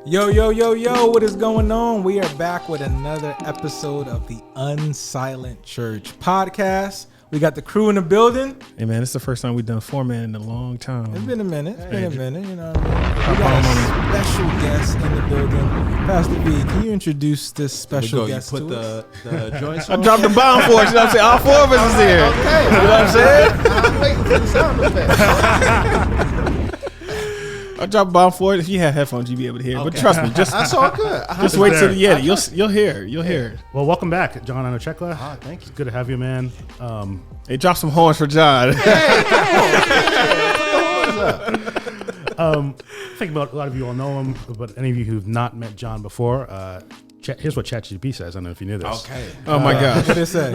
Yo, what is going on? We are back with another episode of the Unsilent Church Podcast. We got the crew in the building. Hey, man, it's the first time we've done 4-man in a long time. It's been a minute, you know what I mean? We got a special guest in the building. Pastor B, can you introduce this special guest to us? The joints I dropped the bomb for us, you know what I'm saying? All four of us is here. Okay. You know what I'm saying? I'm waiting for the sound effect. I dropped a bomb for it. If you had headphones, you'd be able to hear it. Okay. But trust me, that's all good. Just wait till the Yeti. You'll hear it. Well, welcome back, John Anachekla. Thank you. It's good to have you, man. Hey, drop some horns for John. Hey, I think about a lot of you all know him, but any of you who've not met John before, here's what ChatGPT says. I don't know if you knew this. Okay. Oh my gosh. What did it say?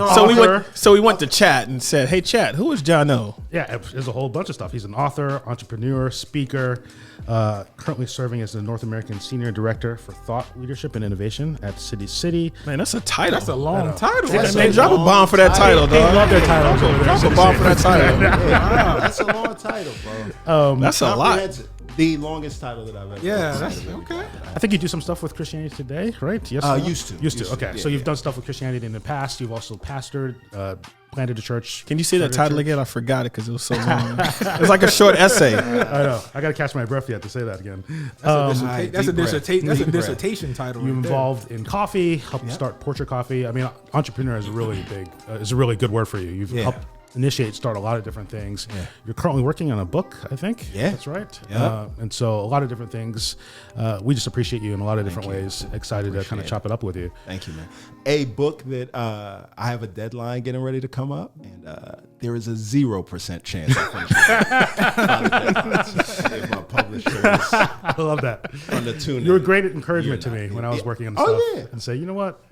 So we went to chat and said, "Hey, chat, who is John O?" Yeah, there's a whole bunch of stuff. He's an author, entrepreneur, speaker, currently serving as the North American Senior Director for Thought Leadership and Innovation at City. Man, that's a title. That's a long title. Man, drop a bomb for that title, They dog. love their titles over there. Drop a bomb for that title. Wow, that's a long title, bro. That's a lot. The longest title that I've ever Yeah, that's okay. I think you do some stuff with Christianity Today, right? Yes. Used to. Okay, so you've done stuff with Christianity in the past. You've also pastored, planted a church. Can you say that title again? I forgot it because it was so long. It was like a short essay. I know. I got to catch my breath yet to say that again. That's a dissertation title. You're involved in coffee, helped start Portrait Coffee. I mean, entrepreneur is a really good word for you. You've helped start a lot of different things. Yeah. You're currently working on a book, I think. Yeah. That's right. Yeah. And so a lot of different things. We just appreciate you in a lot of different ways. Excited to kind of chop it up with you. Thank you, man. A book that I have a deadline getting ready to come up, and there is a 0% chance I finish it. If my publisher is I love that. on the tune. You were great at encouragement to me when I was working on the stuff. And say, you know what?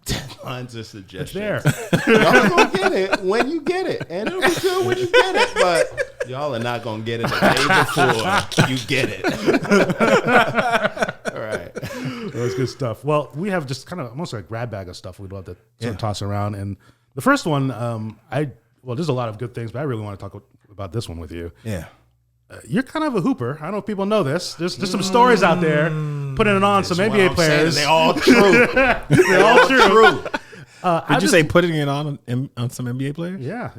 Deadlines are suggestions. It's there. Y'all gonna get it when you get it, and it'll be good when you get it. But y'all are not gonna get it the day before you get it. All right, that's good stuff. Well, we have just kind of almost like a grab bag of stuff we'd love to sort of toss around. And the first one, there's a lot of good things, but I really want to talk about this one with you. Yeah. You're kind of a hooper. I don't know if people know this. There's some stories out there putting it on some NBA players. They all true. They're all true. Did you say putting it on some NBA players? Yeah.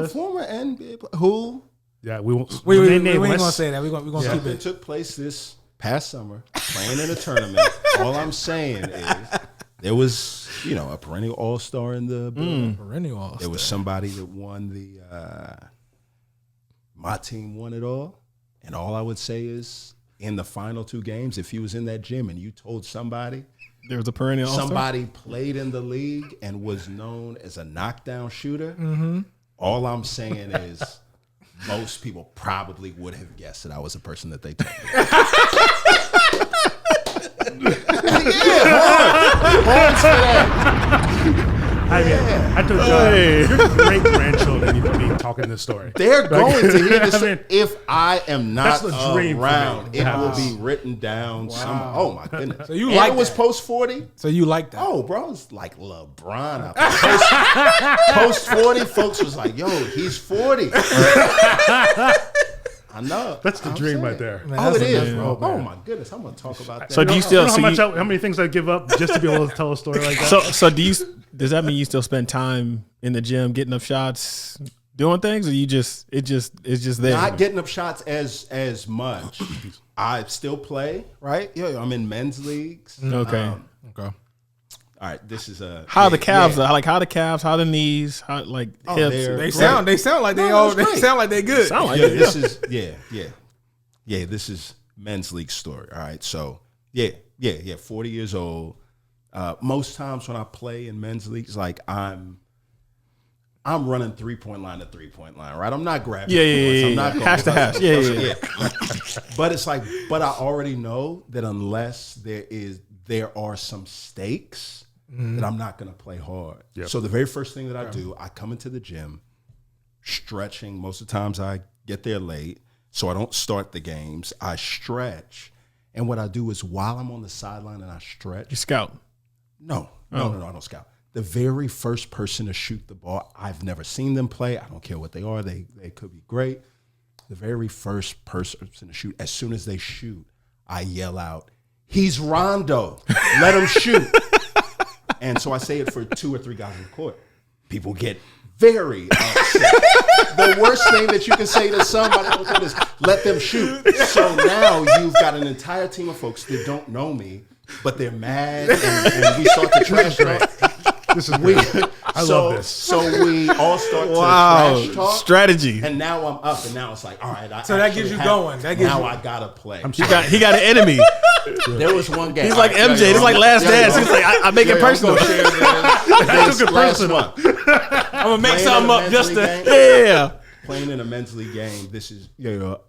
Former NBA player. Who? Yeah, we ain't gonna say that. We're gonna keep Something it. took place this past summer, playing in a tournament. All I'm saying is there was, a perennial all-star in the building. Perennial all-star. There was somebody that won the my team won it all. And all I would say is, in the final two games, if you was in that gym and you told somebody there was a perennial all-star? Somebody played in the league and was known as a knockdown shooter, all I'm saying is most people probably would have guessed that I was a person that they told. Horns for that. I told John, your great-grandchildren need to be talking this story. They're going to hear this. If I am not that's the dream around, it will be written down somewhere. Oh, my goodness. So you and like it was that. post 40? So you like that? Oh, bro, it's like LeBron out there. Post 40, folks was like, yo, he's 40. I know. That's the dream right there. Man, it is, bro. Oh, my goodness. I'm going to talk about that. So do you still how many things I give up just to be able to tell a story like that? So does that mean you still spend time in the gym getting up shots, doing things, or it's just there? Not getting up shots as much. I still play, right? Yeah, I'm in men's leagues. Okay. Okay. All right, this is a how the calves are how the calves, how the knees, how hips. They sound like they sound like they good. Sound like this is this is men's league story. All right, so 40 years old. Most times when I play in men's leagues, like I'm running 3-point line to 3-point line, right? I'm not grabbing. I'm not going hash to hash. Yeah. But it's like, I already know that unless there are some stakes, that I'm not going to play hard. Yep. So the very first thing that I do, I come into the gym, stretching. Most of the times I get there late, so I don't start the games. I stretch. And what I do is while I'm on the sideline and I stretch. You scout? No, I don't scout. The very first person to shoot the ball, I've never seen them play. I don't care what they are. They could be great. The very first person to shoot, as soon as they shoot, I yell out, "He's Rondo. Let him shoot." And so I say it for 2 or 3 guys in the court. People get very upset. The worst thing that you can say to somebody on the court is, "Let them shoot." So now you've got an entire team of folks that don't know me, but they're mad, and we start to trash talk. This is weird. I love this. So we all start to trash talk. Strategy. And now I'm up, and now it's like, all right. So that gets you going. Now I gotta play. He got an enemy. There was one game. He's like MJ. It's like Last Dance. He's like, I make it personal. Last month. I'm gonna make something up just to Playing in a men's league game. This is a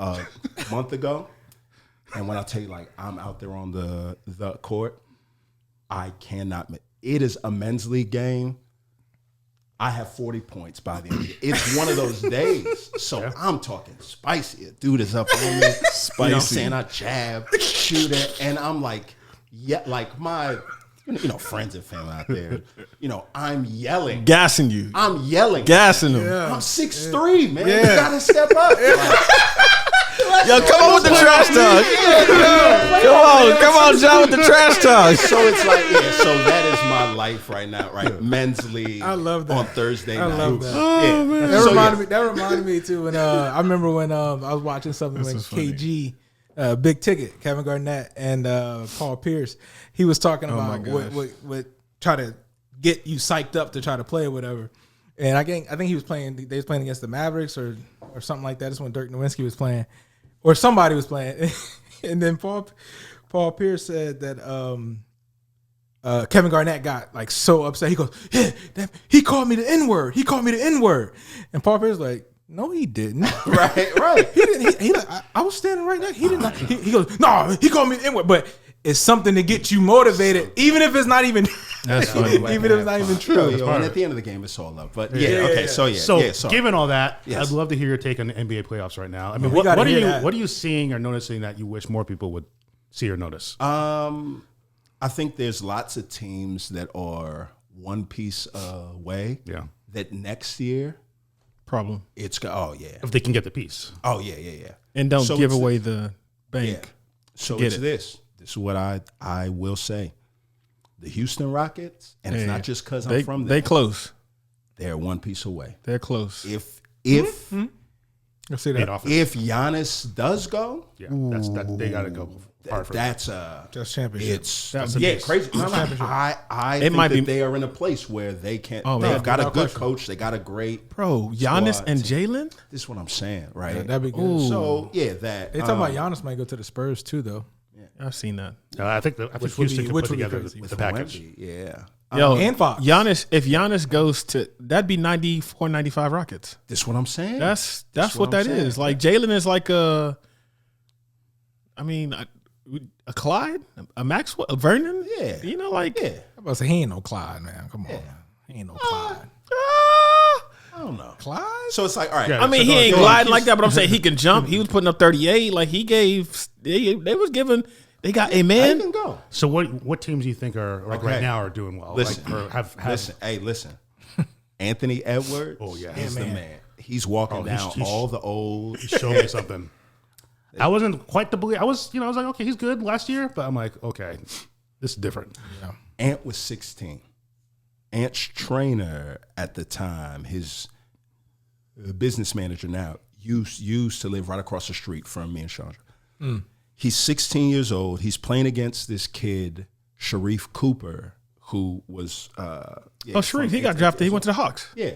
month ago, and when I tell you, like, I'm out there on the court, I cannot. It is a men's league game. I have 40 points by the end of it. It's one of those days. So I'm talking spicy. A dude is up on me. Spicy. You know what I'm saying? I jab, shoot it, and I'm like, like my friends and family out there, I'm yelling. Gassing you. I'm yelling. Gassing them. Yeah. I'm 6'3", man. You gotta step up. Yo, come on with the trash talk. Come on, John, with the trash talk. So it's like, so that is my life right now, right? Men's league. I love that. On Thursday night. I love that. Oh, man. That reminded me too. When I remember when I was watching something with KG, Big Ticket, Kevin Garnett, and Paul Pierce. He was talking about what try to get you psyched up to try to play or whatever. And I think he was playing. They was playing against the Mavericks or something like that. That's when Dirk Nowitzki was playing, or somebody was playing. And then Paul Pierce said that Kevin Garnett got like so upset. He goes, "Yeah, he called me the N-word. He called me the N-word." And Paul Pierce was like, "No, he didn't." right. He didn't. He like, I was standing right there. He didn't. He goes, "No, he called me the N-word." But it's something to get you motivated, even if it's not even. That's funny. Even if it's not even true. And at the end of the game, it's all love. But So given all that, I'd love to hear your take on the NBA playoffs right now. I mean, what are you seeing or noticing that you wish more people would see or notice? I think there's lots of teams that are one piece away. Yeah. That next year, problem. it's If they can get the piece. Oh yeah. And don't give away the bank. Yeah. So it's this. This is what I will say. The Houston Rockets, and it's not just because I'm from there. They close. They're one piece away. They're close. If I see that. if Giannis does go, they got to go hard for That's championship. It's crazy. I think might be they are in a place where they can't. Oh, they've man. got a good coach. They got a great Giannis squad. and Jalen. This is what I'm saying, right? Yeah, that'd be good. Ooh. So that They talking about Giannis might go to the Spurs too, though. I've seen that. I think Houston can put together crazy. the package. Yeah. Yo, and Fox. Giannis. If Giannis goes to, that'd be 94, 95 Rockets. This is what I'm saying. That's what that is. Like Jalen is like a Clyde, a Maxwell, a Vernon. Yeah. Like I'm about to say he ain't no Clyde, man. Come on, he ain't no Clyde. I don't know. Clyde? So it's like, all right. Yeah. I mean, he ain't gliding like that, but I'm saying he can jump. He was putting up 38. Like he gave, they was giving. They got a man. They can go. So what teams do you think are right now are doing well? Listen, or have listen. Anthony Edwards. Is the man. He's walking down all the old. Show me something. I wasn't quite the believe. I was like, okay, he's good last year, but I'm like, okay, this is different. Yeah. Ant was 16. Ant's trainer at the time, his business manager now, used to live right across the street from me and Chandra. He's 16 years old. He's playing against this kid, Sharif Cooper, who was Sharif, he got drafted. He went to the Hawks. Yeah.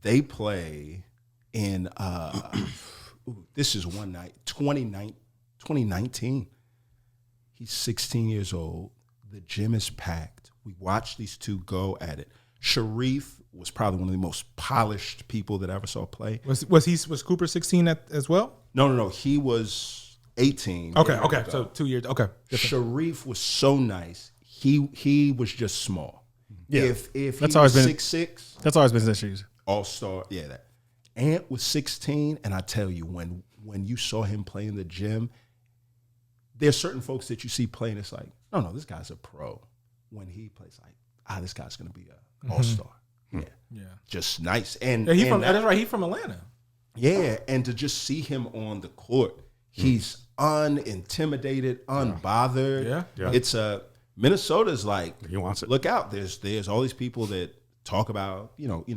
They play in this is one night, 2019. He's 16 years old. The gym is packed. We watched these two go at it. Sharif was probably one of the most polished people that I ever saw play. Was Cooper 16 as well? No. He was 18. Okay. So 2 years. Okay. Sharif was so nice. He was just small. Yeah. If That's he always was been 6'6", That's always been his issues. all-star. Yeah, that. Ant was 16, and I tell you, when you saw him play in the gym, there's certain folks that you see playing, it's like, no, this guy's a pro. When he plays, like, this guy's going to be an all-star. Yeah. Just nice. And that's right. He's from Atlanta. Yeah, and to just see him on the court, He's unintimidated, unbothered. Yeah. It's Minnesota's like, he wants it. Look out. There's all these people that talk about,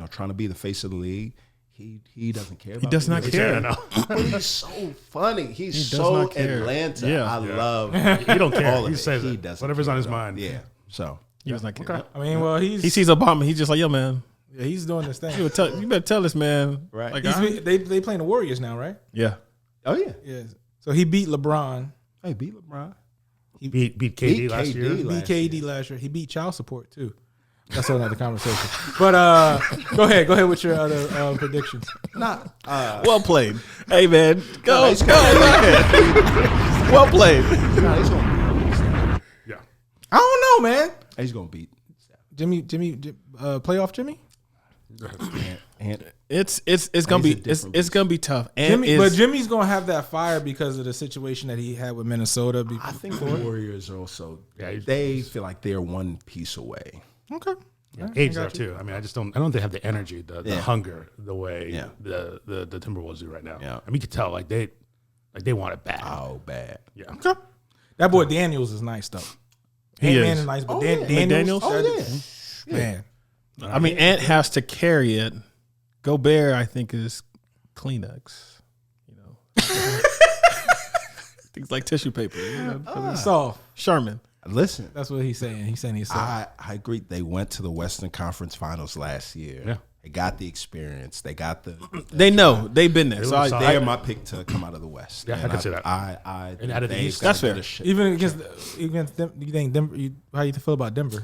trying to be the face of the league. He doesn't care about He does not care. But he's so funny. He's so Atlanta. Yeah. I love He don't care. all of He it. says He it. doesn't Whatever's care on his at all. mind. Yeah. So He does not care. Okay. I mean, well, He sees Obama. He's just like, yo, man, he's doing this thing. you better tell this man. Right. Like, They playing the Warriors now, right? yeah. oh yeah. Yeah. So he beat LeBron. Hey, beat LeBron. He beat KD last KD. year. Beat KD last year. He beat child support too. That's another conversation. But go ahead with your other predictions. Well played. Hey, man. Go ahead. Well played. He's gonna Yeah. I don't know, man. he's gonna beat Jimmy, playoff Jimmy. and It's gonna He's be a different it's gonna be tough. And But Jimmy's gonna have that fire because of the situation that he had with Minnesota. I think the Warriors are also Yeah, they feel like they're one piece away. Okay. Age though too. I mean, I don't think they have the energy, the Yeah. hunger, the way Yeah. the Timberwolves do right now. Yeah. I mean, you could tell like they want it bad. Oh, bad. Yeah. Okay. That boy Daniels is nice though. He Ant-Man is. is nice, but Oh, yeah. Daniels, Oh yeah. man. I mean, Ant has to carry it. Gobert, I think, is Kleenex. You know, things like tissue paper. You know, Soft. Sherman. Listen, That's what he's saying. He's saying he's soft. I agree. They went to the Western Conference Finals last year. Yeah. They got the experience. They got the They know they've been there. So look solid. they're my pick to come out of the West. Yeah, I can see that. And out of the East. That's fair. Even against them, you think Denver? How you feel about Denver?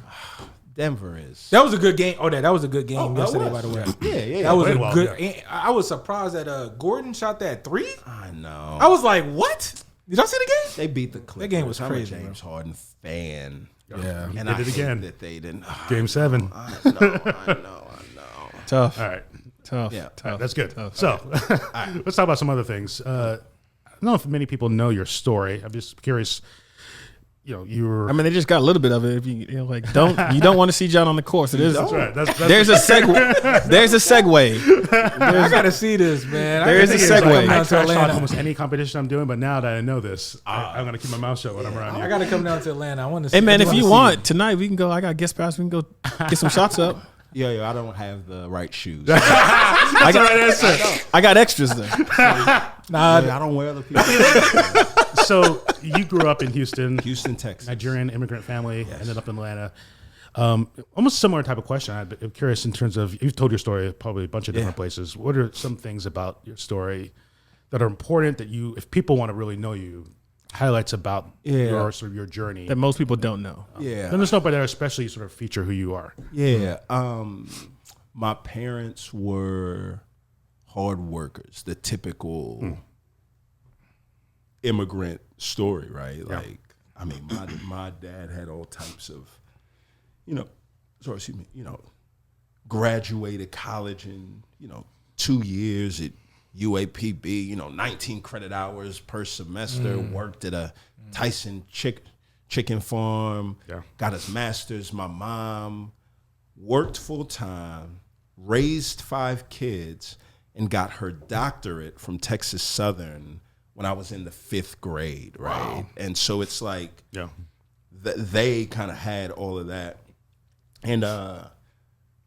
Denver is. That was a good game. That was a good game that yesterday, was. by the way. Yeah. That was played a well, good. I was surprised that Gordon shot that three. I know. I was like, what? Did y'all see the game? They beat the Clippers. That game was I'm crazy, a James Harden fan. Yeah. And They I did hate again. that they didn't. Game 7. I know. Tough. All right. Tough. Yeah. Tough. That's good. Tough. So let's talk about some other things. I don't know if many people know your story. I'm just curious. You were. I mean, they just got a little bit of it. If you don't want to see John on the court. So there's right. there's a segue. There's a segue. I gotta see this, man. There is a segue. I to trash talk Atlanta. almost any competition I'm doing, but now that I know this, I'm going to keep my mouth shut when I'm around I you. gotta come down to Atlanta. I want to. See Hey man, if wanna you see want tonight, we can go. I got guest pass. We can go get some shots up. Yo, I don't have the right shoes. I got extras there. Nah, I don't wear other people. So you grew up in Houston, Houston, Texas. Nigerian immigrant family, ended up in Atlanta. Almost similar type of question. I'm curious in terms of, you've told your story probably a bunch of different places. What are some things about your story that are important that if people want to really know you, highlights about your sort of your journey? That most people don't know. Yeah. And there's nobody that especially sort of feature who you are. Yeah. My parents were hard workers, the typical immigrant story, right? Yeah. Like, I mean, my dad had all types of, graduated college in, 2 years at UAPB, 19 credit hours per semester, worked at a Tyson chicken farm, got his master's. My mom worked full time, raised 5 kids, and got her doctorate from Texas Southern when I was in the 5th grade, right? Wow. And so it's like they kind of had all of that. And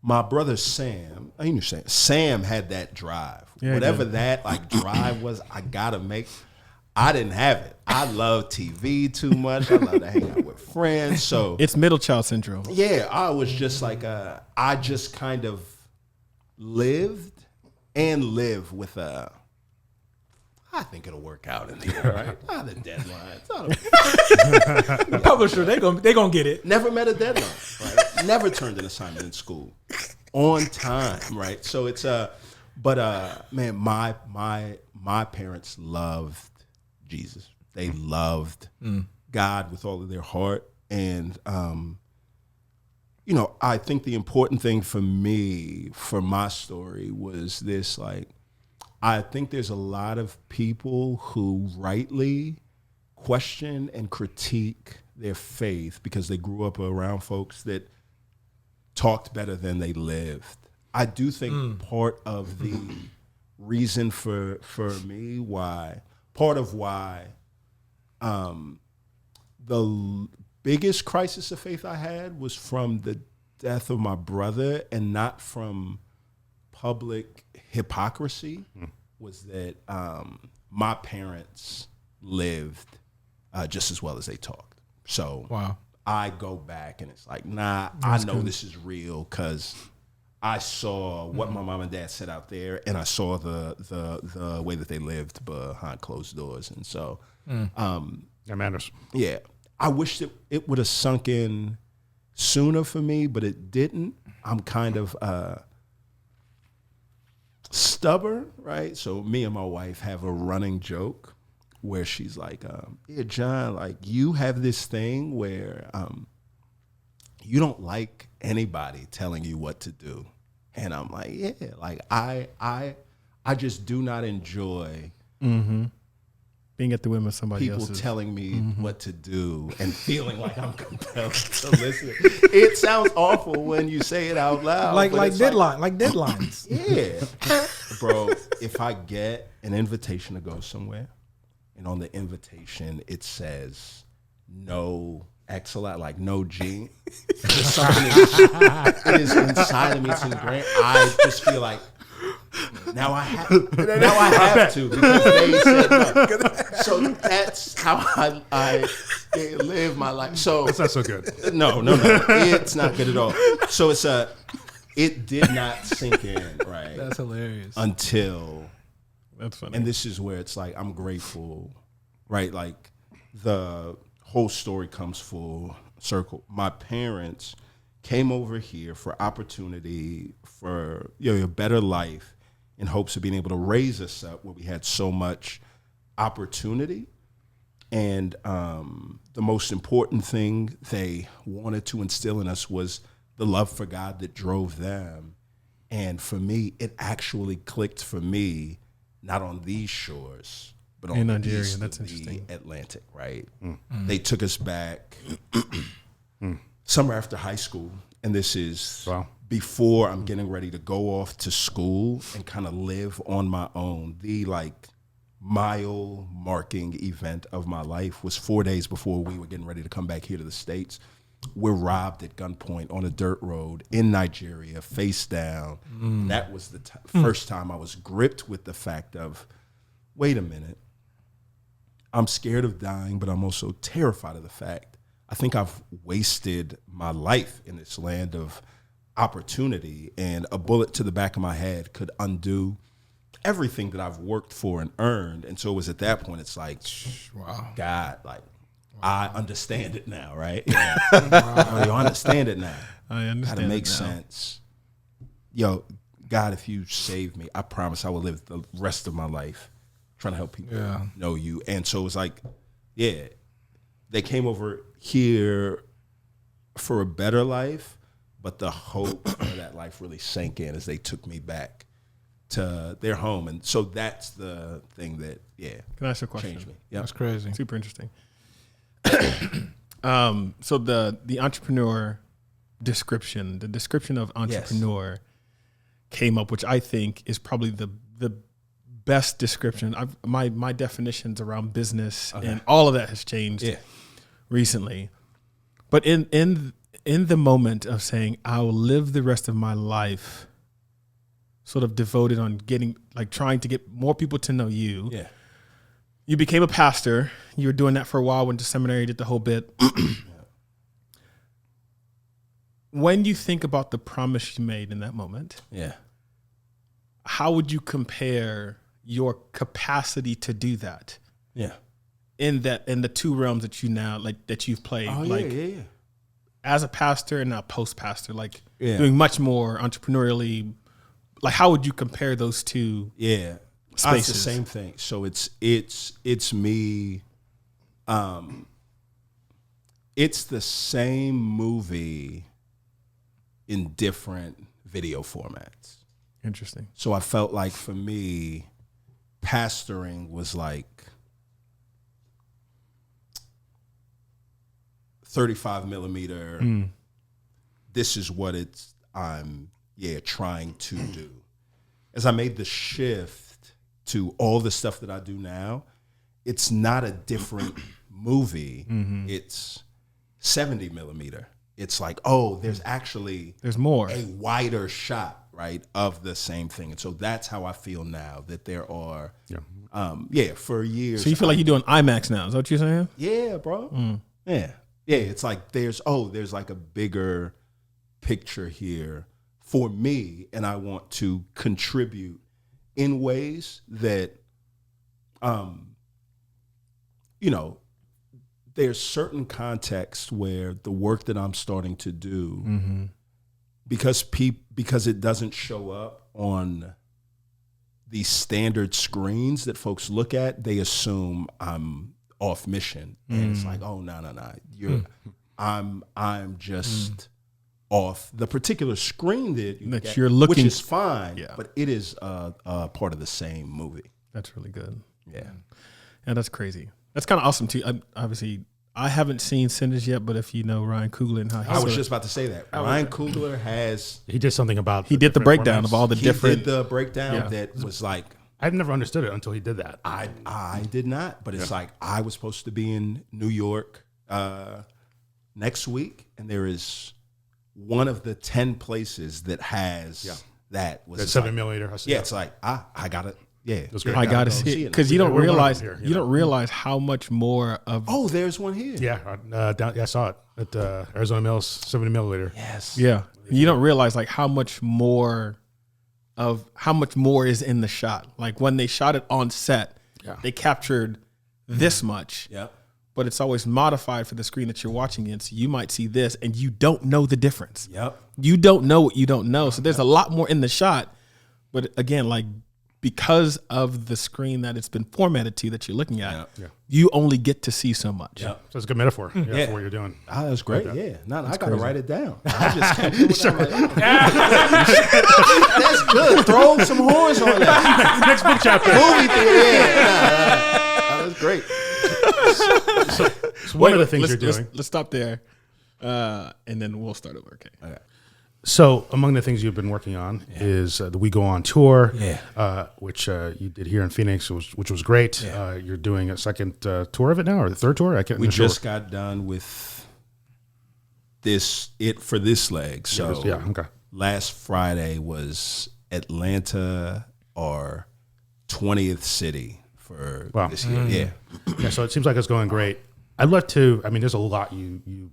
my brother Sam, Sam had that drive. Yeah, whatever that drive was, I gotta make. I didn't have it. I love TV too much. I love to hang out with friends. So It's middle child syndrome. yeah, I was just like I just kind of live with I think it'll work out in the end, right? The deadlines. the publisher. They gonna get it. Never met a deadline, right? Never turned an assignment in school on time, right? So it's man, my parents loved Jesus. They loved God with all of their heart, and I think the important thing for me, for my story, was this: I think there's a lot of people who rightly question and critique their faith because they grew up around folks that talked better than they lived. I do think part of the reason for me why part of why the biggest crisis of faith I had was from the death of my brother, and not from public hypocrisy, was that my parents lived just as well as they talked. So Wow. I go back and it's like, nah, I know this is real because I saw what my mom and dad said out there, and I saw the way that they lived behind closed doors. And so That matters. yeah, I wish that it would have sunk in sooner for me, but it didn't. I'm kind of stubborn, right? So me and my wife have a running joke where she's like, yeah, John, like you have this thing where you don't like anybody telling you what to do. And I'm like, yeah, like I just do not enjoy Being at the whim of somebody people else's. telling me what to do and feeling like I'm compelled to listen. It sounds awful when you say it out loud. Like but it's deadlines. yeah. Bro, if I get an invitation to go somewhere and on the invitation it says no X a lot, like no G, just something it is inside of me, it's ingrained. I just feel like now I have to because they said no. So that's how I live my life. So That's not so good. no, it's not good at all. So it did not sink in, right? That's hilarious. Until, That's funny. and this is where it's like I'm grateful, right? Like the whole story comes full circle. My parents came over here for opportunity, for a better life, in hopes of being able to raise us up where we had so much opportunity. And the most important thing they wanted to instill in us was the love for God that drove them. And for me, it actually clicked for me, not on these shores, but on In the Nigeria. east That's of the interesting. Atlantic, right? They took us back summer after high school, and this is Wow. before I'm getting ready to go off to school and kind of live on my own. The mile marking event of my life was 4 days before we were getting ready to come back here to the States. We're robbed at gunpoint on a dirt road in Nigeria, face down. That was the first time I was gripped with the fact of, wait a minute, I'm scared of dying, but I'm also terrified of the fact I think I've wasted my life in this land of opportunity, and a bullet to the back of my head could undo everything that I've worked for and earned. And so it was at that point, it's like, Wow. God, like, I understand it now, right? Yeah. You understand it now. I understand. Gotta make it now. sense. Yo, God, if you save me, I promise I will live the rest of my life trying to help people know you. And so it was like, yeah, they came over here for a better life, but the hope of that life really sank in as they took me back to their home. And so that's the thing that, Can I ask you a question? changed me. Yep. That's crazy. Super interesting. So the entrepreneur description, the description of entrepreneur came up, which I think is probably the best description. My definitions around business and all of that has changed recently. But in the moment of saying I'll live the rest of my life sort of devoted on trying to get more people to know you. Yeah. You became a pastor. You were doing that for a while, went to seminary, did the whole bit. When you think about the promise you made in that moment, how would you compare your capacity to do that? Yeah. In the two realms that you now that you've played, as a pastor and now post-pastor, doing much more entrepreneurially, how would you compare those two? Yeah. Spaces. It's the same thing. So it's me. It's the same movie in different video formats. Interesting. So I felt like for me, pastoring was like 35 millimeter. This is what I'm trying to do. As I made the shift to all the stuff that I do now, it's not a different movie. It's 70 millimeter. It's like, oh, there's more, a wider shot, right, of the same thing. And so that's how I feel now, that there are, for years. So you feel like you're doing IMAX now? Is that what you're saying? Yeah, bro. Yeah. It's like there's like a bigger picture here for me, and I want to contribute in ways that, there's certain contexts where the work that I'm starting to do, because it doesn't show up on these standard screens that folks look at, they assume I'm off mission, and it's like, oh, no, I'm just off the particular screen that you're looking, which is fine, but it is part of the same movie. That's really good. Yeah, that's crazy. That's kind of awesome too. Obviously, I haven't seen Sinners yet, but if you know Ryan Coogler and how I was just about to say that Ryan Coogler he did something about he did the breakdown of all the different. He did the breakdown that was like, I've never understood it until he did that. I did not, but it's like I was supposed to be in New York next week, and there is one of the 10 places that has that was 7 millimeter. It's like I got it. Yeah, I got to see it because you don't realize don't realize how much more of. Oh, there's one here. Yeah, I saw it at Arizona Mills, 70 milliliter. Yes. Yeah, you don't realize like how much more is in the shot. Like when they shot it on set, they captured this much. Yep. But it's always modified for the screen that you're watching in. So you might see this and you don't know the difference. Yep. You don't know what you don't know. So there's a lot more in the shot. But again, like because of the screen that it's been formatted to that you're looking at, you only get to see so much. Yep. So it's a good metaphor for what you're doing. Oh, that's great. Okay. Yeah. No, I got to write it down. I just can't do it. That's good. Throw some horns on that. Next book chapter. Movie theater. That's great. So one of the things you're doing. Let's stop there, and then we'll start over. Okay. So among the things you've been working on is the We Go On tour, which you did here in Phoenix, which was great. You're doing a second tour of it now, or the third tour? We just got done with it for this leg. So last Friday was Atlanta, our 20th city for this year. Yeah. So it seems like it's going great. I'd love to. I mean, there's a lot you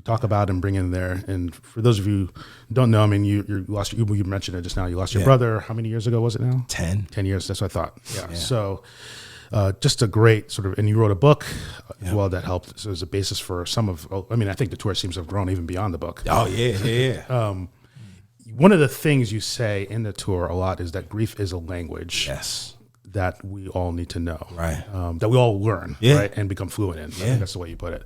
talk about and bring in there. And for those of you who don't know, I mean, you lost you mentioned it just now. You lost your brother. How many years ago was it now? 10 years. That's what I thought. Yeah. So just a great sort of, and you wrote a book as well that helped. So as a basis for some of, I mean, I think the tour seems to have grown even beyond the book. Oh yeah. One of the things you say in the tour a lot is that grief is a language. Yes. That we all need to know, right? That we all learn, right, and become fluent in. I think that's the way you put it.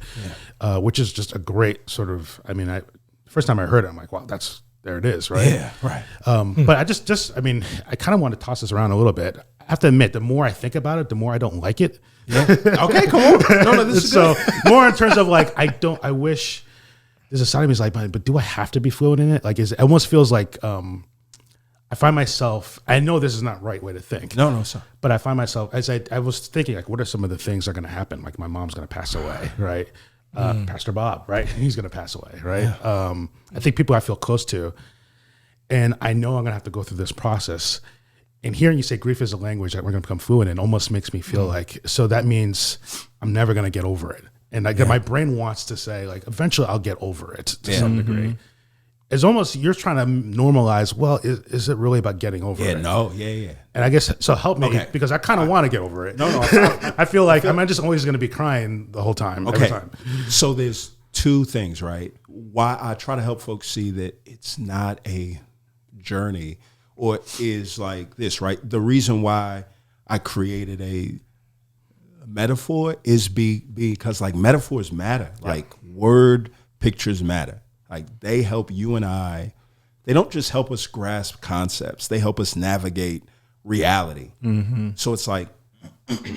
Which is just a great sort of. I mean, first time I heard it, I'm like, wow, there it is, right? Yeah, right. But I mean, I kind of want to toss this around a little bit. I have to admit, the more I think about it, the more I don't like it. Yeah. Okay, come on. No, this is so good. More in terms of like, I wish there's a side of me is like, but do I have to be fluent in it? Like, it almost feels like. I find myself, I know this is not the right way to think. No, sir. But I find myself, as I was thinking, like, what are some of the things that are going to happen? Like, my mom's going to pass away, right? Pastor Bob, right? He's going to pass away, right? Yeah. I think people I feel close to, and I know I'm going to have to go through this process. And hearing you say grief is a language that we're going to become fluent in almost makes me feel like, so that means I'm never going to get over it. And like my brain wants to say, like, eventually I'll get over it to some degree. It's almost you're trying to normalize. Well, is it really about getting over it? Yeah. And I guess so. Help me because I kind of want to get over it. No. I feel like I'm just always going to be crying the whole time. Okay. Every time. So there's two things, right? Why I try to help folks see that it's not a journey, or is like this, right? The reason why I created a metaphor is because like metaphors matter. Like word pictures matter. Like they help you and I. They don't just help us grasp concepts. They help us navigate reality. So it's like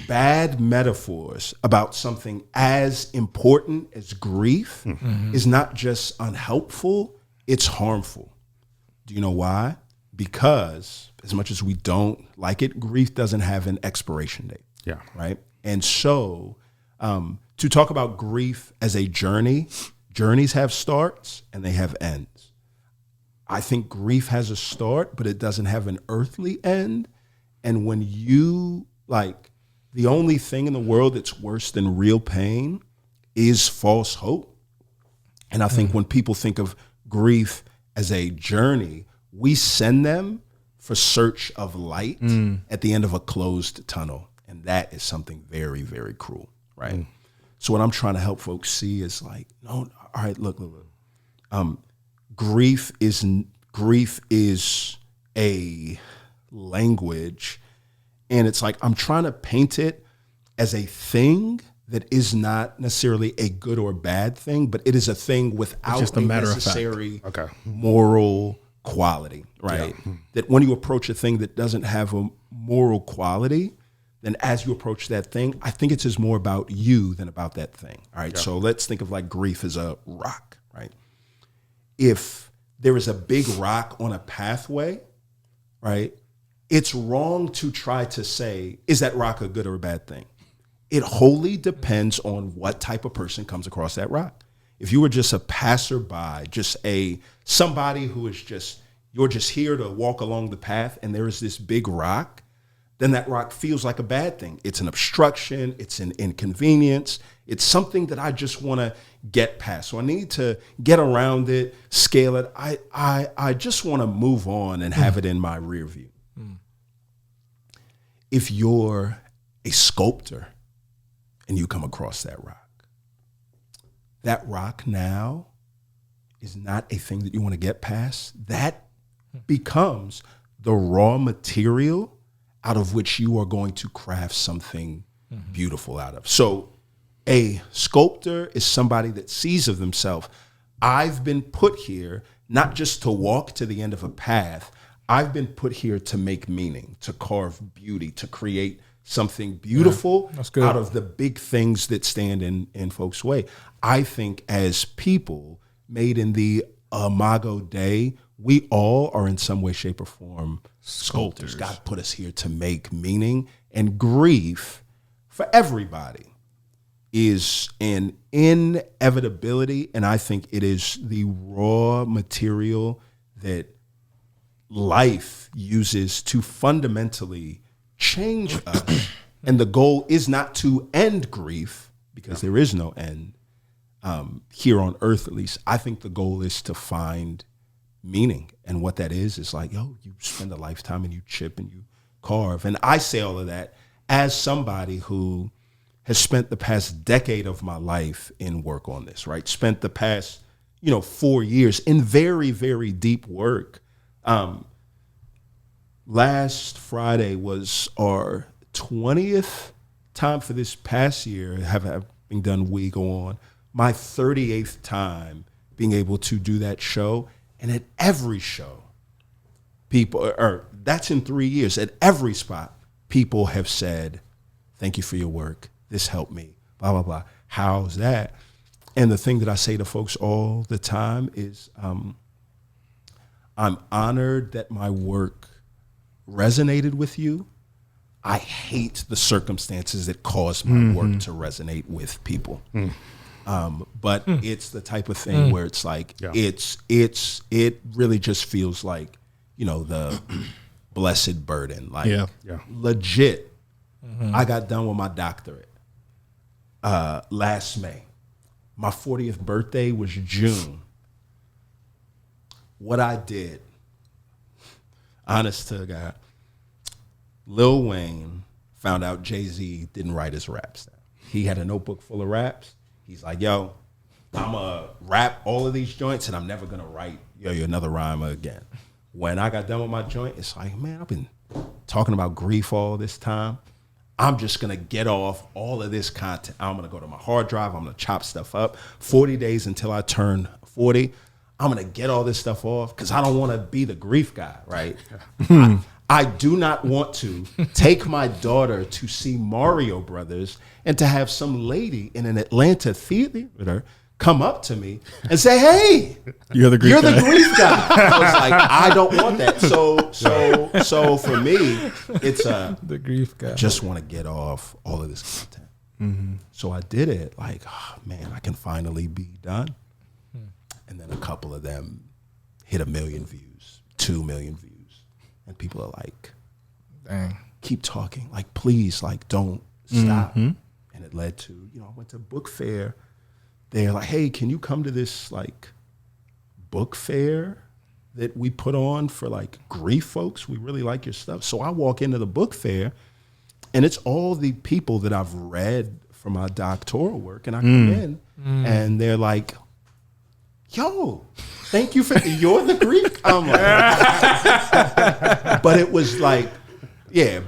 bad metaphors about something as important as grief is not just unhelpful, it's harmful. Do you know why? Because as much as we don't like it, grief doesn't have an expiration date. Yeah. Right? And so to talk about grief as a journey, journeys have starts and they have ends. I think grief has a start, but it doesn't have an earthly end. And when you, like, the only thing in the world that's worse than real pain is false hope. And I think when people think of grief as a journey, we send them for search of light at the end of a closed tunnel. And that is something very, very cruel, right? So what I'm trying to help folks see is like, no, all right, look. Grief is a language, and it's like I'm trying to paint it as a thing that is not necessarily a good or bad thing, but it is a thing without just a matter necessary of fact. Moral quality, right? Yeah. That when you approach a thing that doesn't have a moral quality, then as you approach that thing, I think it's just more about you than about that thing. All right. Yeah. So let's think of like grief as a rock, right? If there is a big rock on a pathway, right, it's wrong to try to say, is that rock a good or a bad thing? It wholly depends on what type of person comes across that rock. If you were just a passerby, just somebody who is you're just here to walk along the path and there is this big rock, then that rock feels like a bad thing. It's an obstruction. It's an inconvenience. It's something that I just want to get past. So I need to get around it, scale it. I just want to move on and have it in my rear view. If you're a sculptor and you come across that rock now is not a thing that you want to get past. That becomes the raw material out of which you are going to craft something beautiful out of. So a sculptor is somebody that sees of themselves, I've been put here not just to walk to the end of a path, I've been put here to make meaning, to carve beauty, to create something beautiful out of the big things that stand in folks' way. I think as people made in the Imago Dei, we all are in some way, shape, or form sculptors. God put us here to make meaning, and grief for everybody is an inevitability, and I think it is the raw material that life uses to fundamentally change us. And the goal is not to end grief, because there is no end here on earth, at least. I think the goal is to find meaning. And what that is like, you spend a lifetime and you chip and you carve. And I say all of that as somebody who has spent the past decade of my life in work on this, right? Spent the past, 4 years in very, very deep work. Last Friday was our 20th time for this past year, having done We Go On, my 38th time being able to do that show. And at every show, that's in 3 years, at every spot, people have said, thank you for your work. This helped me, blah, blah, blah. How's that? And the thing that I say to folks all the time is I'm honored that my work resonated with you. I hate the circumstances that cause my work to resonate with people. But it's the type of thing where it's like, it really just feels like, the blessed burden. Like legit, I got done with my doctorate last May. My 40th birthday was June. What I did, honest to God, Lil Wayne found out Jay-Z didn't write his raps down. He had a notebook full of raps. He's like, I'm going to rap all of these joints and I'm never going to write another rhyme again. When I got done with my joint, it's like, man, I've been talking about grief all this time. I'm just going to get off all of this content. I'm going to go to my hard drive. I'm going to chop stuff up. 40 days until I turn 40. I'm going to get all this stuff off because I don't want to be the grief guy, right? I do not want to take my daughter to see Mario Brothers and to have some lady in an Atlanta theater come up to me and say, "Hey, you're the grief guy." I was like, I don't want that. So for me, it's the grief guy. I just want to get off all of this content. Mm-hmm. So I did it. Like, oh, man, I can finally be done. And then a couple of them hit 1 million views, 2 million views, and people are like, "Dang, keep talking. Like, please, like, don't stop." And it led to, I went to book fair. They're like, "Hey, can you come to this like book fair that we put on for like grief folks? We really like your stuff." So I walk into the book fair, and it's all the people that I've read for my doctoral work, and I come in, and they're like, "Yo, thank you you're the Greek." I'm like, but it was like, it's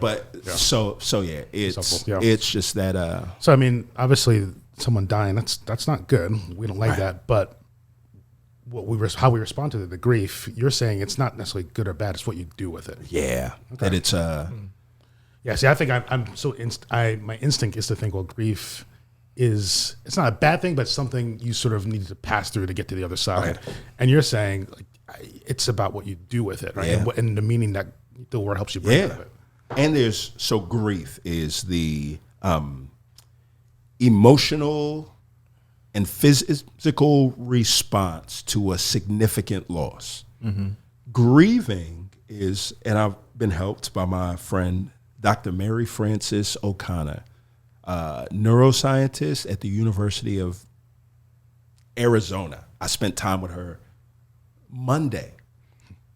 just that. So I mean, obviously, someone dying, that's not good. We don't like that. But how we respond to the grief, you're saying it's not necessarily good or bad. It's what you do with it. Yeah, okay. That it's Yeah, see, I think my instinct is to think, well, grief it's not a bad thing, but something you sort of need to pass through to get to the other side. Okay. And you're saying like, it's about what you do with it, right? Yeah. And the meaning that the word helps you bring out of it. And grief is the emotional and physical response to a significant loss. Mm-hmm. Grieving is, and I've been helped by my friend, Dr. Mary Frances O'Connor, neuroscientist at the University of Arizona. I spent time with her Monday.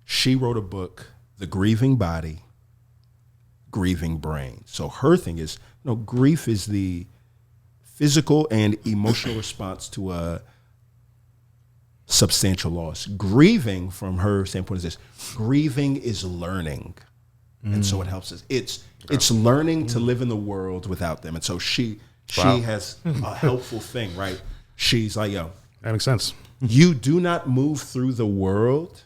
She wrote a book, The Grieving Body, Grieving Brain. So her thing is, grief is the physical and emotional response to a substantial loss. Grieving, from her standpoint, is this: grieving is learning. And so it helps us. It's learning to live in the world without them. And so she has a helpful thing, right? She's like, "Yo, that makes sense. You do not move through the world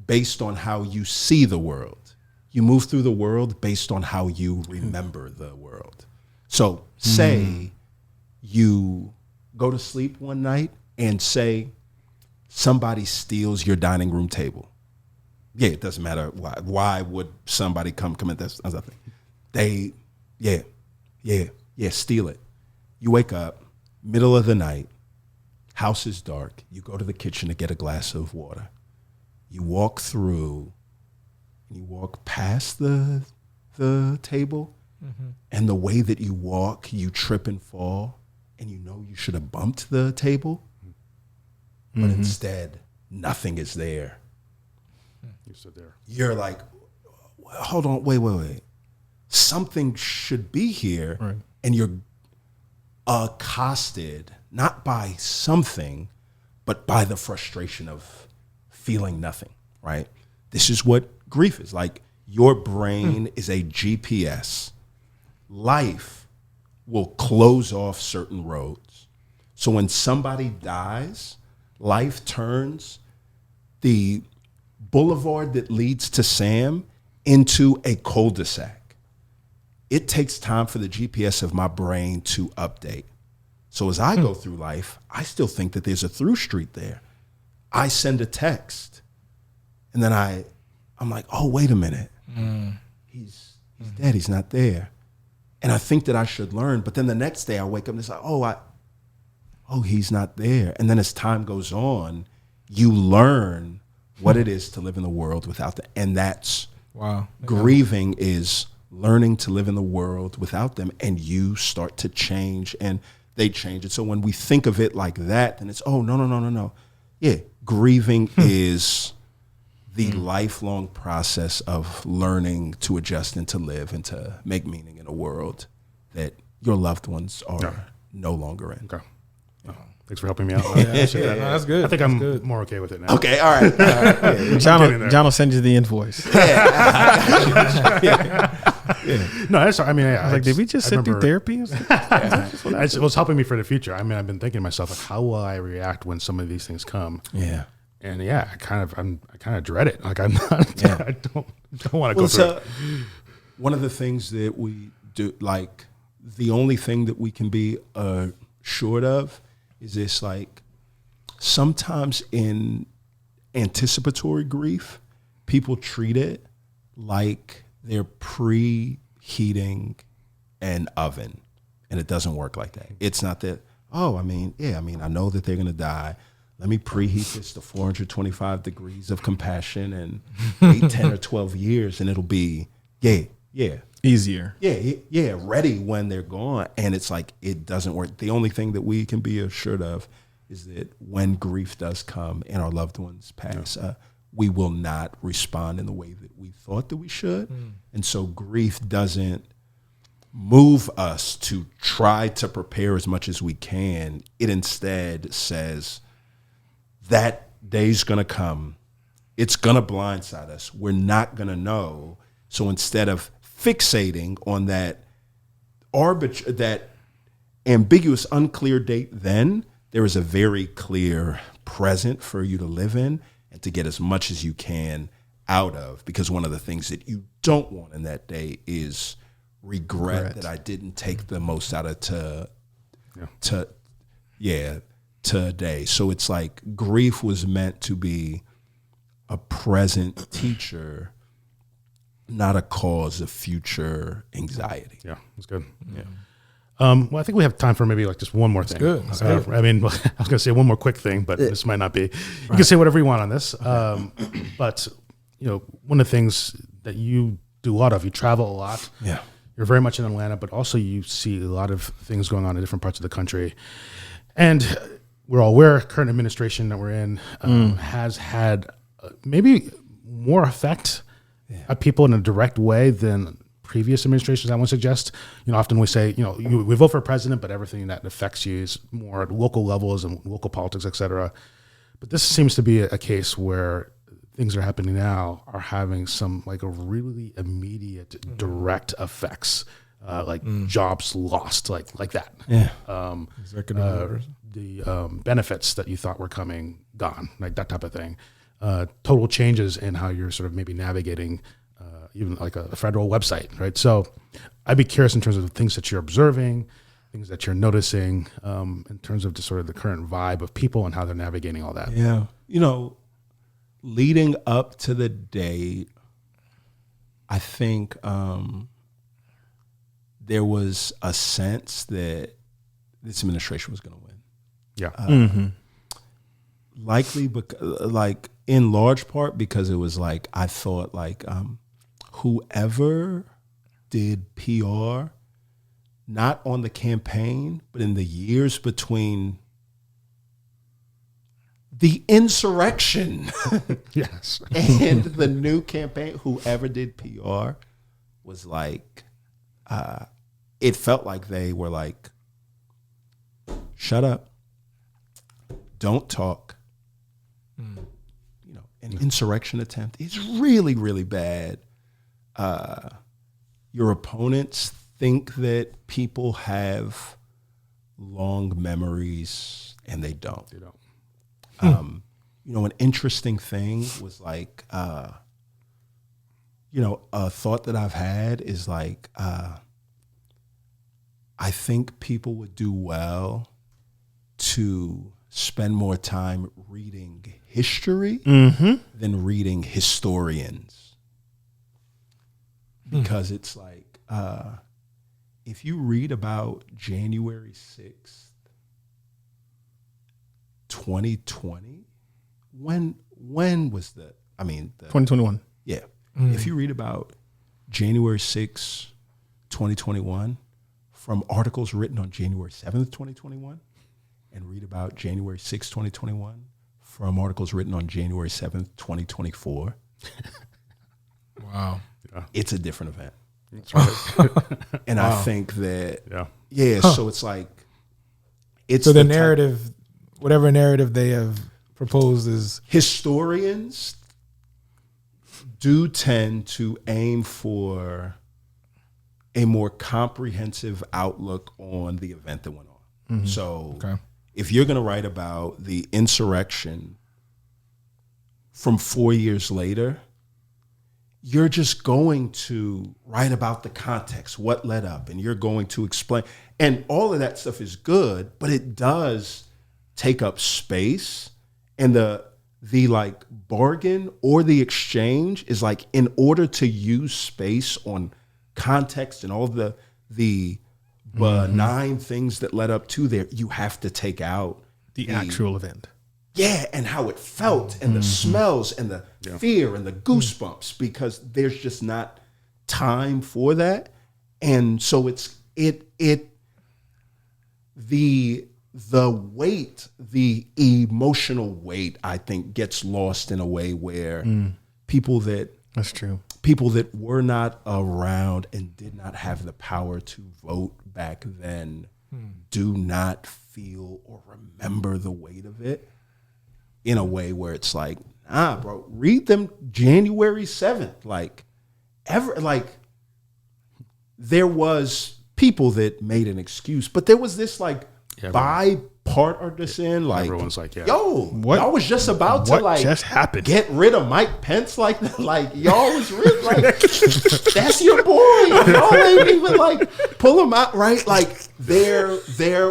based on how you see the world. You move through the world based on how you remember the world." So say you go to sleep one night and say somebody steals your dining room table. Yeah, it doesn't matter why. Why would somebody come in? That's nothing. They, steal it. You wake up, middle of the night, house is dark. You go to the kitchen to get a glass of water. You walk through, and you walk past the table, and the way that you walk, you trip and fall, and you should have bumped the table, but instead, nothing is there. You stood there. You're like, hold on, wait. Something should be here. Right. And you're accosted, not by something, but by the frustration of feeling nothing, right? This is what grief is. Like, your brain is a GPS. Life will close off certain roads. So when somebody dies, life turns the boulevard that leads to Sam into a cul-de-sac. It takes time for the GPS of my brain to update. So as I go through life, I still think that there's a through street there. I send a text, and then I'm like, oh, wait a minute. He's dead. He's not there. And I think that I should learn. But then the next day I wake up and it's like, he's not there. And then as time goes on, you learn what it is to live in the world without them. And that's grieving is learning to live in the world without them, and you start to change and they change it. So when we think of it like that, then it's, no. Yeah, grieving is the lifelong process of learning to adjust and to live and to make meaning in a world that your loved ones are no longer in. Okay. Thanks for helping me out. That's good. I think I'm more okay with it now. Okay, all right. John will send you the invoice. No, that's. I mean, I was like, did we just sit through therapy? It was helping me for the future. I mean, I've been thinking to myself, like, how will I react when some of these things come? Yeah. And I kind of dread it. Like, I'm not. Yeah. I don't want to go through it. One of the things that we do, like, the only thing that we can be assured of is this like sometimes in anticipatory grief, people treat it like they're preheating an oven, and it doesn't work like that. It's not that, I know that they're going to die. Let me preheat this to 425 degrees of compassion and 8, 10, or 12 years, and it'll be, easier. Ready when they're gone. And it's like, it doesn't work. The only thing that we can be assured of is that when grief does come and our loved ones pass, we will not respond in the way that we thought that we should. And so grief doesn't move us to try to prepare as much as we can. It instead says, that day's going to come. It's going to blindside us. We're not going to know. So instead of fixating on that ambiguous, unclear date, then there is a very clear present for you to live in and to get as much as you can out of. Because one of the things that you don't want in that day is regret. That I didn't take the most out of today. So it's like grief was meant to be a present teacher, not a cause of future anxiety. Yeah, that's good. Yeah. Well, I think we have time for maybe like just one more thing. That's good. I mean, I was going to say one more quick thing, but this might not be. You can say whatever you want on this. But, one of the things that you do a lot of, you travel a lot. Yeah. You're very much in Atlanta, but also you see a lot of things going on in different parts of the country. And we're all aware, current administration that we're in has had maybe more effect at people in a direct way than previous administrations, I would suggest. Often we say, we vote for a president, but everything that affects you is more at local levels and local politics, et cetera. But this seems to be a case where things that are happening now are having some like a really immediate direct effects, jobs lost, like that. Yeah. Executive orders. The benefits that you thought were coming, gone, like that type of thing. Total changes in how you're sort of maybe navigating even like a federal website, right? So I'd be curious in terms of the things that you're observing, things that you're noticing, in terms of just sort of the current vibe of people and how they're navigating all that. Yeah. Leading up to the day, I think there was a sense that this administration was going to win. Yeah. Likely, like in large part because it was like, I thought like whoever did PR, not on the campaign, but in the years between the insurrection Yes. and the new campaign, whoever did PR was like, it felt like they were like, shut up, don't talk. An insurrection attempt is really, really bad. Your opponents think that people have long memories, and they don't. They don't. An interesting thing was like, a thought that I've had is like, I think people would do well to spend more time reading history than reading historians. Because it's like, if you read about January 6th, 2020, when was the 2021. Yeah. If you read about January 6th, 2021, from articles written on January 7th, 2021, and read about January 6th, 2021, from articles written on January 7th, 2024. Wow. It's a different event. That's right. And I think that, so it's like, it's so the narrative, whatever narrative they have proposed is... Historians do tend to aim for a more comprehensive outlook on the event that went on. So if you're going to write about the insurrection from 4 years later, you're just going to write about the context, what led up, and you're going to explain. And all of that stuff is good, but it does take up space, and the like bargain or the exchange is like, in order to use space on context and all the benign things that led up to there, you have to take out the actual event. Yeah, and how it felt, and the smells, and the fear, and the goosebumps, because there's just not time for that. And so the weight, the emotional weight, I think, gets lost in a way where people that were not around and did not have the power to vote back then do not feel or remember the weight of it in a way where it's like, bro, read them January 7th. There was people that made an excuse, but there was this bipartisan, everyone's like, yo, y'all was just about to just happened? Get rid of Mike Pence like that. Like, y'all was really like, that's your boy. Y'all ain't even pull him out, right? Like, there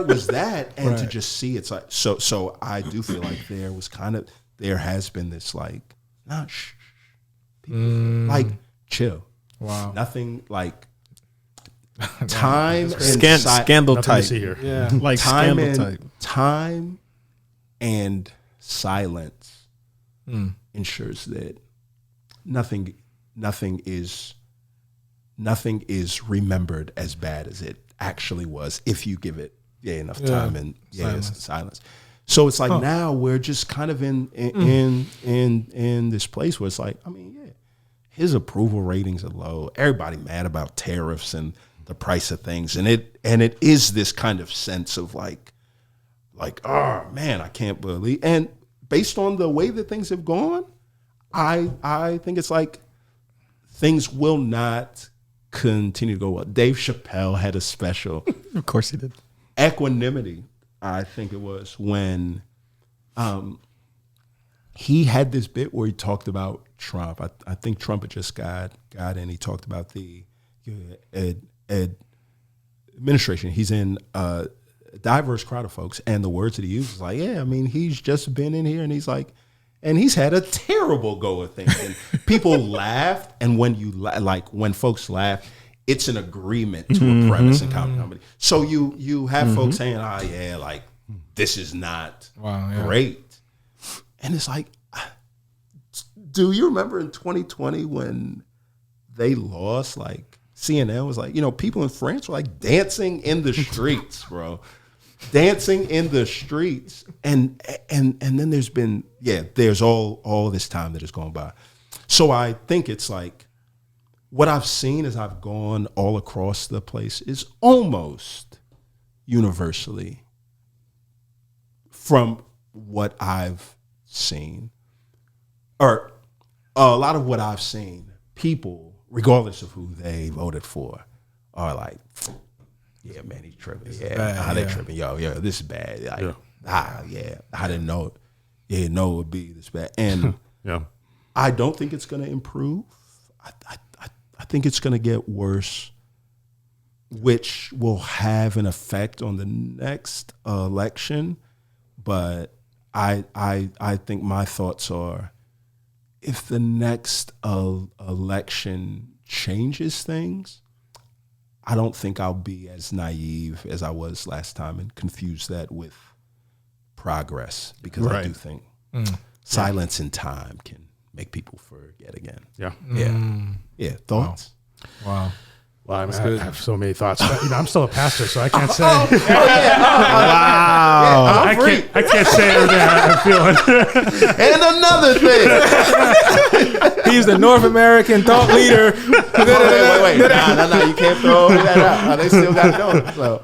was that, and to just see it's like, so I do feel like there has been this people, chill. Wow. Nothing time and scandal type. Here. Yeah. Like scandal type. Time and silence ensures that nothing is remembered as bad as it actually was if you give it enough time and silence. So it's like now we're just kind of in this place where it's like, his approval ratings are low. Everybody mad about tariffs and the price of things, and it is this kind of sense of like, oh man, I can't believe. And based on the way that things have gone, I think it's like things will not continue to go well. Dave Chappelle had a special, of course he did. Equanimity, I think it was, when he had this bit where he talked about Trump. I think Trump had just got in. He talked about the administration. He's in a diverse crowd of folks, and the words that he uses like, he's just been in here, and he's like, and he's had a terrible go of things. And people laughed, and when when folks laugh, it's an agreement to a premise in comedy. So you have folks saying, this is not great. And it's like, do you remember in 2020 when they lost, CNN was people in France were dancing in the streets, bro. Dancing in the streets. And then there's been, there's all this time that has gone by. So I think it's what I've seen as I've gone all across the place is almost universally, from what I've seen, or a lot of what I've seen, people, regardless of who they voted for, are like, yeah, man, he's tripping. They tripping. Yo, this is bad. I didn't know it. Yeah, no, it would be this bad. And I don't think it's going to improve. I think it's going to get worse, which will have an effect on the next election. But I think my thoughts are, if the next election changes things, I don't think I'll be as naive as I was last time and confuse that with progress, because I do think silence and time can make people forget again. Yeah. Thoughts? Wow. Well, I have so many thoughts. I'm still a pastor, so I can't say. Wow. I can't say everything I'm feeling. And another thing. He's the North American thought leader. Wait. No, you can't throw that out. They still got it going. So,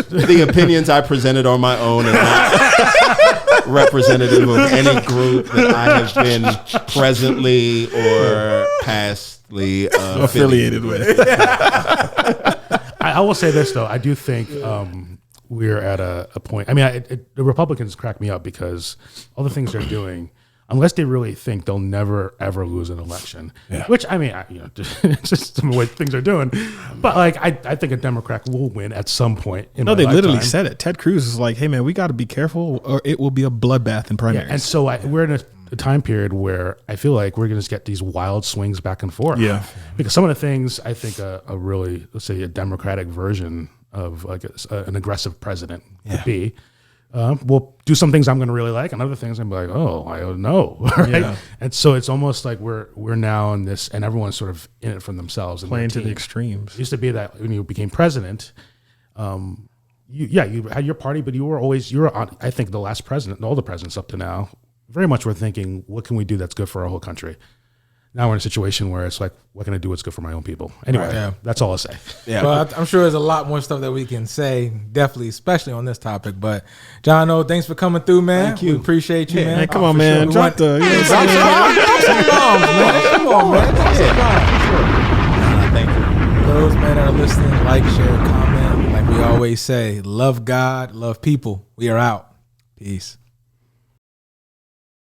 the opinions I presented are my own and not representative of any group that I have been presently or pastly affiliated with. I will say this, though. I do think we're at a point. The Republicans crack me up because all the things they're doing unless they really think they'll never ever lose an election. Yeah. Which I mean, it's just the way things are doing. But like, I think a Democrat will win at some point. They literally said it. Ted Cruz is like, "Hey man, we got to be careful, or it will be a bloodbath in primaries." Yeah, and so we're in a time period where I feel like we're going to get these wild swings back and forth. Yeah, because some of the things I think a really, let's say, a Democratic version of like an aggressive president could be. We'll do some things I'm going to really like, and other things I'm like, oh, I don't know, right? Yeah. And so it's almost like we're now in this, and everyone's sort of in it for themselves, and playing to the extremes. It used to be that when you became president, you had your party, but you were on, I think the last president, and all the presidents up to now, very much were thinking, what can we do that's good for our whole country? Now we're in a situation where it's like, what can I do what's good for my own people? Anyway, That's all I'll say. Yeah. Well, I'm sure there's a lot more stuff that we can say, definitely, especially on this topic. But John O, thanks for coming through, man. Thank you. We appreciate you, man. Hey, come on, man. Drop the... Drop some bombs, man. Come on, man. Drop some bombs. Thank you. Those, man, that are listening, like, share, comment. Like we always say, love God, love people. We are out. Peace.